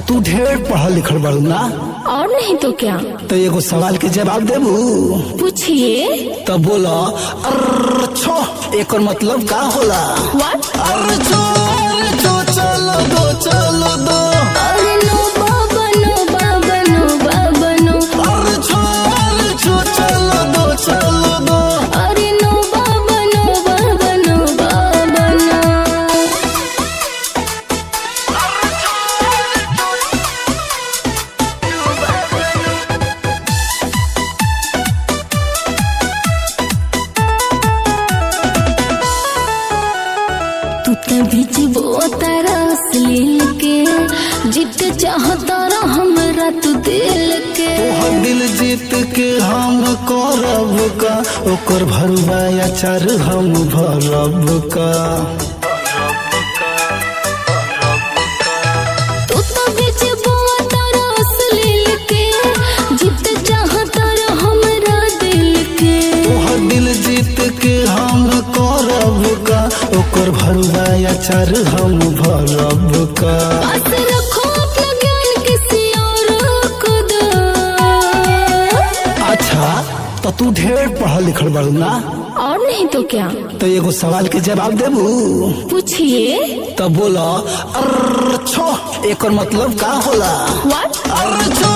तू ढेर पढ़ल लिखल बाड़ू ना। और नहीं तो क्या। तो एगो सवाल के जवाब देबू। पूछिए। तो बोला अर्रछो एकर मतलब का होला। व्हाट। अर्रछो चलो दो चलो दो। अरे नो बाबा नो बाबा नो बाबा नो। अर्रछो चलो दो चलो दो। अरे नो बाबा नो बाबा नो बाबा नो। तू तभी जीवो तारा असलील के जीत चाहता रहा हमरा तू दिल के। तोहर दिल जीत के हम करब का ओकर भरुआ अचार हम भरब का। तू तभी जीवो तारा असलील के जीत चाहता रहा हमरा दिल के। तोहर दिल जीत के हम करब का ओकर भरुआ अचार हम भरब का। पास रखो अपना ज्ञान किसी और को दो। अच्छा तो तू ढेर पढ़ल लिखल बाड़ू ना। और नहीं तो क्या। तो एगो सवाल के जवाब देबू। पूछिए। तो बोला अर्रछो एकर मतलब का होला। व्हाट। अर्रछो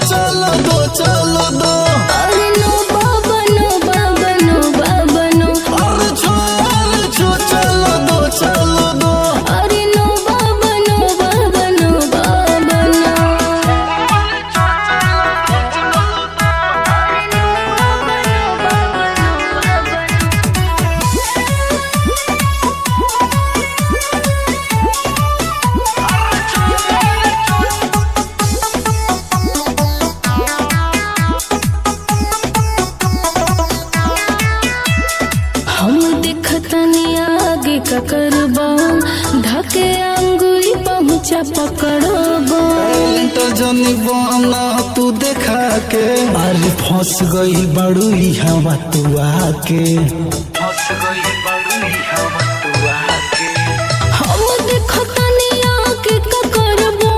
चलो दो चलो दो। अरे नो बाबा नो बाबा नो बाबा नो। अर्रछो चलो दो चलो दो। अरे नो बाबा नो बाबा नो बाबा नो। हम देखतनी आगे का करबा धके अंगुरी पहुँचा पकड़बा। टैलेंट जनी बना तू देखा के। अरे फंस गई बड़ू हवा तू आके। फंस गई बड़ू हवा तू आके। हम देखतनी आगे का करबा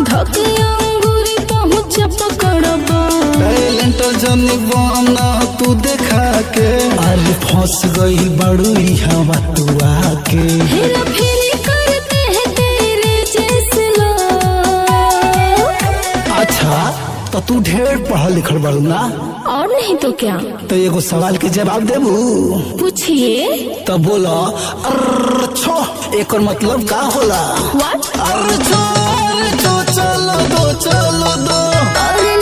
धके अंगुरी पहुँचा पकड़बा। टैलेंट जनी बना तू देखा के। अरे फंस गई बड़ू हवा तू आके। हेरा फेरी करते हैं तेरे जैसे लोग। अच्छा तो तू ढेर पढ़ल लिखल बाड़ू ना। और नहीं तो क्या। तो एगो सवाल के जवाब देबू। पूछिए। तो बोला अर्रछो एकर मतलब का होला। व्हाट। अर्रछो चलो दो चलो दो। अरे